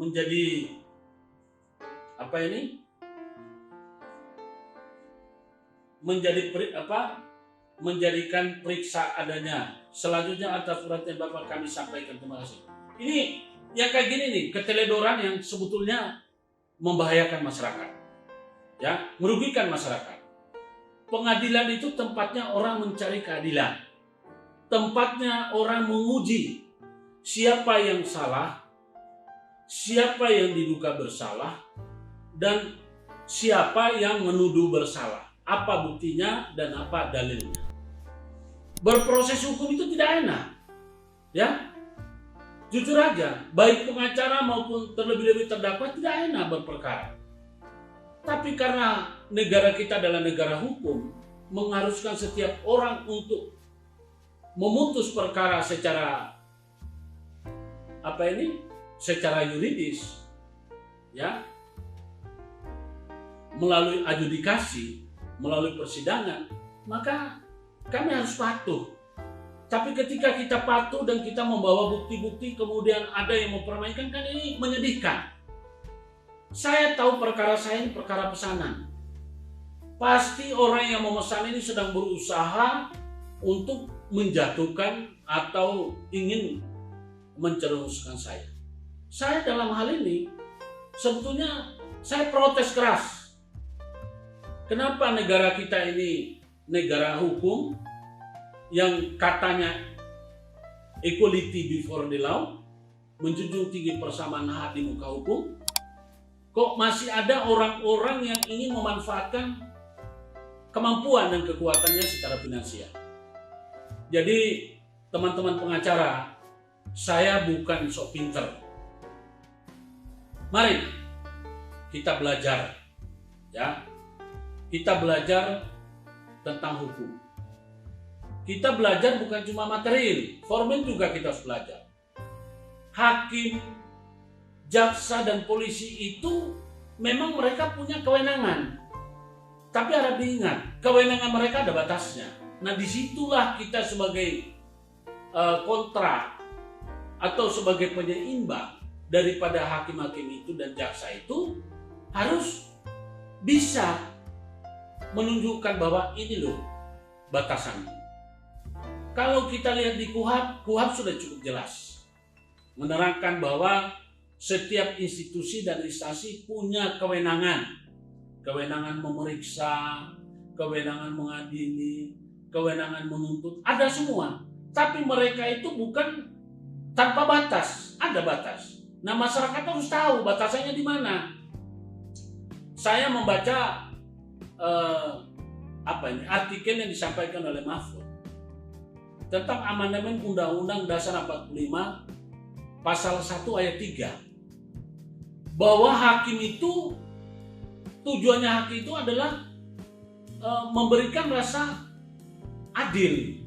menjadi apa ini? Menjadikan periksa adanya. Selanjutnya atas surat yang Bapak kami sampaikan. Terima kasih. Ini yang kayak gini nih, keteledoran yang sebetulnya membahayakan masyarakat, ya, merugikan masyarakat. Pengadilan itu tempatnya orang mencari keadilan, tempatnya orang menguji siapa yang salah, siapa yang diduga bersalah, dan siapa yang menuduh bersalah. Apa buktinya dan apa dalilnya. Berproses hukum itu tidak enak, ya. Jujur aja, baik pengacara maupun terlebih-lebih terdakwa tidak enak berperkara. Tapi karena negara kita adalah negara hukum, mengharuskan setiap orang untuk memutus perkara secara secara yuridis, ya, melalui adjudikasi, melalui persidangan, maka kami harus patuh. Tapi ketika kita patuh dan kita membawa bukti-bukti kemudian ada yang mempermainkan, kan ini menyedihkan. Saya tahu perkara saya ini perkara pesanan. Pasti orang yang memesan ini sedang berusaha untuk menjatuhkan atau ingin mencerumuskan saya. Saya dalam hal ini sebetulnya saya protes keras. Kenapa negara kita ini negara hukum yang katanya equality before the law, menjunjung tinggi persamaan hak di muka hukum, kok masih ada orang-orang yang ingin memanfaatkan kemampuan dan kekuatannya secara finansial. Jadi teman-teman pengacara, saya bukan sok pinter. Mari kita belajar, ya. Kita belajar tentang hukum. Kita belajar bukan cuma materi, formil juga kita harus belajar. Hakim, jaksa, dan polisi itu memang mereka punya kewenangan. Tapi harap diingat, kewenangan mereka ada batasnya. Nah, disitulah kita sebagai kontra atau sebagai penyeimbang daripada hakim-hakim itu dan jaksa itu harus bisa menunjukkan bahwa ini loh batasannya. Kalau kita lihat di KUHP sudah cukup jelas menerangkan bahwa setiap institusi dan instansi punya kewenangan memeriksa, kewenangan mengadili, kewenangan menuntut, ada semua. Tapi mereka itu bukan tanpa batas, ada batas. Nah, masyarakat harus tahu batasannya di mana. Saya membaca artikel yang disampaikan oleh Mahfud tentang amandemen Undang-Undang Dasar 45 pasal 1 ayat 3, bahwa hakim itu tujuannya hakim itu adalah memberikan rasa adil,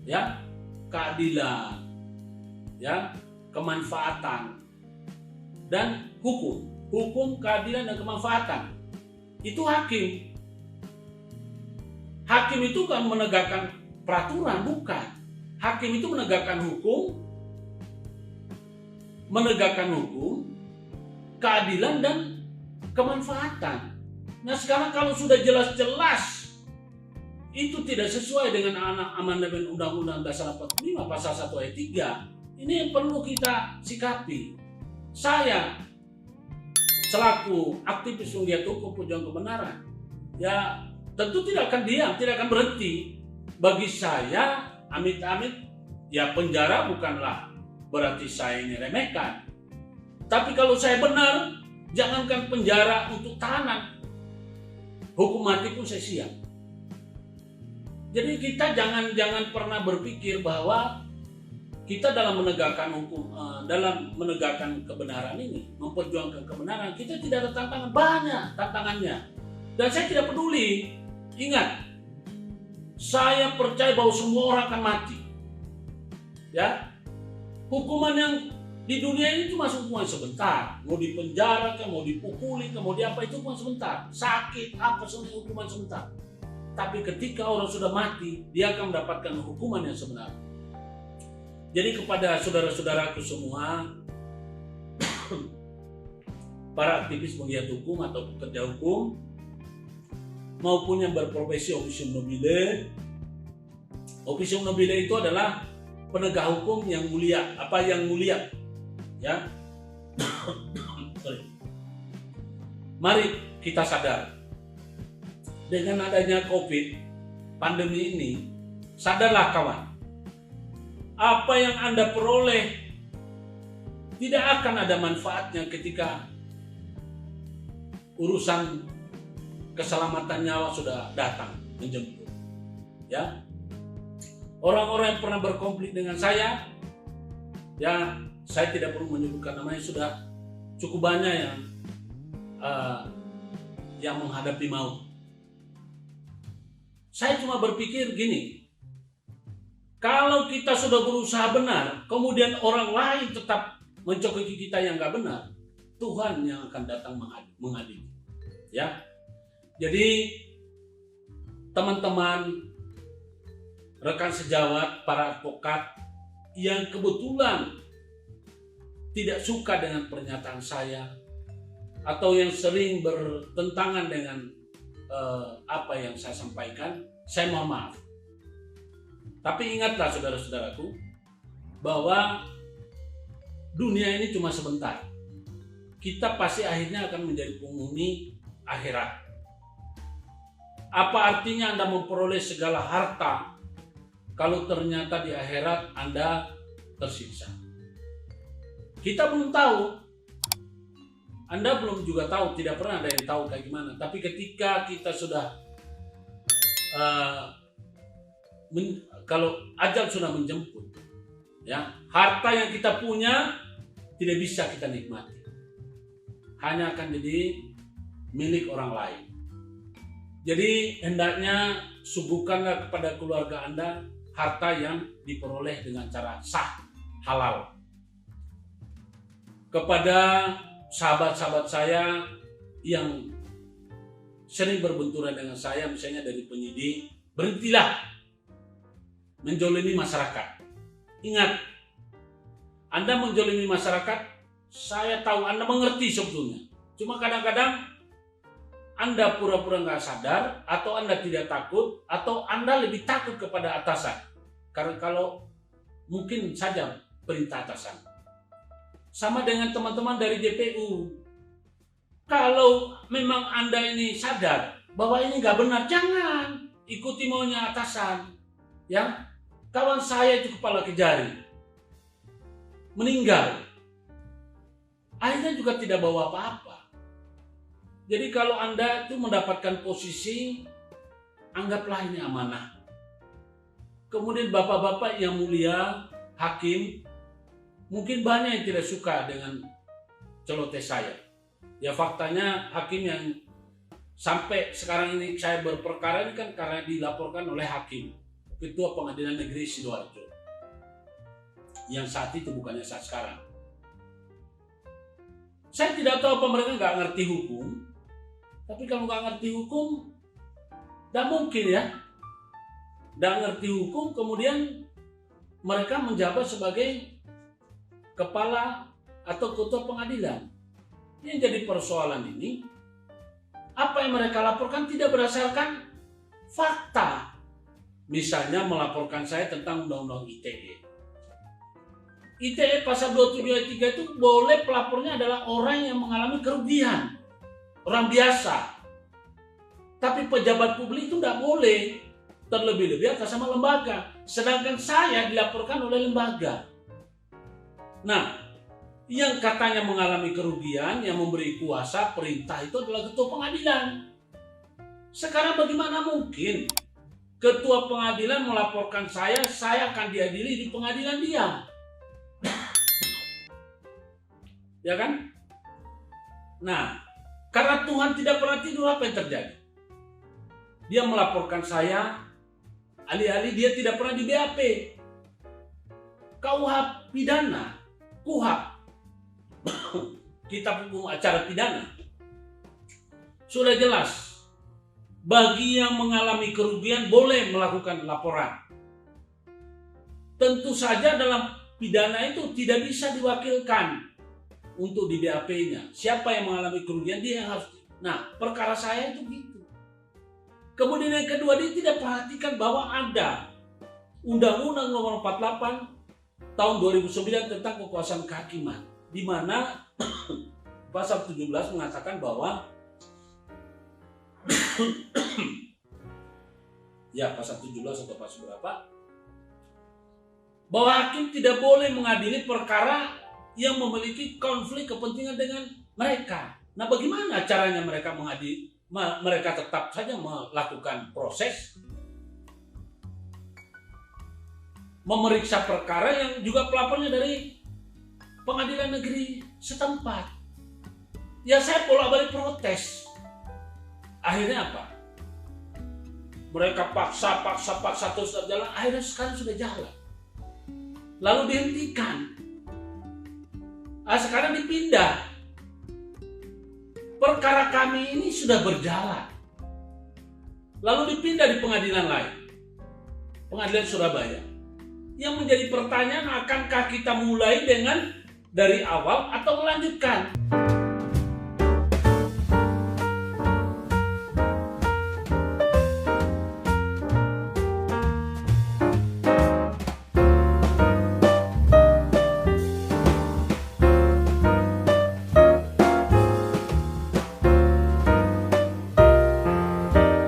ya, keadilan, ya, kemanfaatan, dan hukum, keadilan, dan kemanfaatan. Itu hakim. Hakim itu kan menegakkan peraturan, bukan. Hakim itu menegakkan hukum, keadilan, dan kemanfaatan. Nah, sekarang kalau sudah jelas-jelas itu tidak sesuai dengan amandemen Undang-Undang Dasar 45 pasal 1 ayat 3, ini yang perlu kita sikapi. Saya selaku aktivis penggiat hukum pejuang kebenaran, ya tentu tidak akan diam, tidak akan berhenti. Bagi saya, amit-amit, ya penjara bukanlah berarti saya ini remehkan. Tapi kalau saya benar, jangankan penjara untuk tahanan, hukum mati pun saya siap. Jadi kita jangan pernah berpikir bahwa kita dalam menegakkan hukum, dalam menegakkan kebenaran ini, memperjuangkan kebenaran, kita tidak ada tantangan, banyak tantangannya. Dan saya tidak peduli. Ingat, saya percaya bahwa semua orang akan mati. Ya, hukuman yang di dunia ini cuma hukuman sebentar. Mau dipenjara, mau dipukuli, mau diapa, itu hukuman sebentar. Sakit, apa semua hukuman sebentar. Tapi ketika orang sudah mati, dia akan mendapatkan hukuman yang sebenarnya. Jadi kepada saudara-saudaraku semua, para aktivis penggiat hukum atau pekerja hukum, maupun yang berprofesi officium nobile. Officium nobile itu adalah penegak hukum yang mulia, ya. Mari kita sadar, dengan adanya COVID, pandemi ini, sadarlah kawan, apa yang Anda peroleh tidak akan ada manfaatnya ketika urusan keselamatan nyawa sudah datang menjemput. Ya, orang-orang yang pernah berkonflik dengan saya, ya saya tidak perlu menyebutkan namanya, sudah cukup banyak yang menghadapi maut. Saya cuma berpikir gini, kalau kita sudah berusaha benar, kemudian orang lain tetap mencokoki kita yang nggak benar, Tuhan yang akan datang mengadili. Ya, jadi teman-teman, rekan sejawat, para advokat yang kebetulan tidak suka dengan pernyataan saya atau yang sering bertentangan dengan apa yang saya sampaikan, saya mohon maaf. Tapi ingatlah saudara-saudaraku, bahwa dunia ini cuma sebentar. Kita pasti akhirnya akan menjadi penghuni akhirat. Apa artinya Anda memperoleh segala harta kalau ternyata di akhirat Anda tersiksa? Kita belum tahu. Anda belum juga tahu, tidak pernah ada yang tahu kayak gimana. Tapi ketika kita sudah kalau ajal sudah menjemput, ya, harta yang kita punya tidak bisa kita nikmati, hanya akan jadi milik orang lain. Jadi hendaknya suguhkanlah kepada keluarga Anda harta yang diperoleh dengan cara sah, halal. Kepada sahabat-sahabat saya yang sering berbenturan dengan saya, misalnya dari penyidik, berhentilah menjolimi masyarakat. Ingat, Anda menjolimi masyarakat, saya tahu Anda mengerti sebetulnya. Cuma kadang-kadang Anda pura-pura nggak sadar, atau Anda tidak takut, atau Anda lebih takut kepada atasan. Karena kalau mungkin saja perintah atasan. Sama dengan teman-teman dari JPU. Kalau memang Anda ini sadar bahwa ini nggak benar, jangan ikuti maunya atasan. Ya, kawan saya itu kepala Kejari meninggal, akhirnya juga tidak bawa apa-apa. Jadi kalau Anda itu mendapatkan posisi, anggaplah ini amanah. Kemudian bapak-bapak yang mulia, hakim, mungkin banyak yang tidak suka dengan celoteh saya. Ya faktanya hakim yang sampai sekarang ini saya berperkara ini kan karena dilaporkan oleh hakim, Ketua Pengadilan Negeri Sidoarjo. Yang saat itu bukannya saat sekarang. Saya tidak tahu apa mereka nggak ngerti hukum. Tapi kalau nggak ngerti hukum, tidak mungkin ya. Nggak ngerti hukum kemudian mereka menjabat sebagai kepala atau ketua pengadilan. Yang jadi persoalan ini, apa yang mereka laporkan tidak berdasarkan fakta. Misalnya melaporkan saya tentang undang-undang ITE. ITE pasal 27 ayat 3 itu boleh pelapornya adalah orang yang mengalami kerugian, orang biasa. Tapi pejabat publik itu tidak boleh, terlebih-lebih atas nama lembaga. Sedangkan saya dilaporkan oleh lembaga. Nah, yang katanya mengalami kerugian, yang memberi kuasa perintah itu adalah ketua pengadilan. Sekarang bagaimana mungkin ketua pengadilan melaporkan saya akan diadili di pengadilan dia? Ya kan? Nah, karena Tuhan tidak pernah tidur, apa yang terjadi? Dia melaporkan saya, alih-alih dia tidak pernah di BAP. KUHP pidana, KUHP, Kitab Hukum Acara Pidana, sudah jelas, bagi yang mengalami kerugian boleh melakukan laporan. Tentu saja dalam pidana itu tidak bisa diwakilkan. untuk di BAP-nya. Siapa yang mengalami kerugian, dia yang harus. Nah, perkara saya itu gitu. Kemudian yang kedua, dia tidak perhatikan bahwa ada Undang-Undang Nomor 48 tahun 2009 tentang kekuasaan kehakiman, di mana pasal 17 mengatakan bahwa ya pasal 17 atau pasal berapa, bahwa hakim tidak boleh mengadili perkara yang memiliki konflik kepentingan dengan mereka. Nah, bagaimana caranya mereka mengadili? Mereka tetap saja melakukan proses memeriksa perkara yang juga pelapornya dari pengadilan negeri setempat. Ya, saya bolak-balik protes. Akhirnya apa? Mereka paksa terus jalan. Akhirnya sekarang sudah jalan. Lalu dihentikan. Sekarang dipindah. Perkara kami ini sudah berjalan. Lalu dipindah di pengadilan lain. Pengadilan Surabaya. Yang menjadi pertanyaan, akankah kita mulai dari awal atau melanjutkan?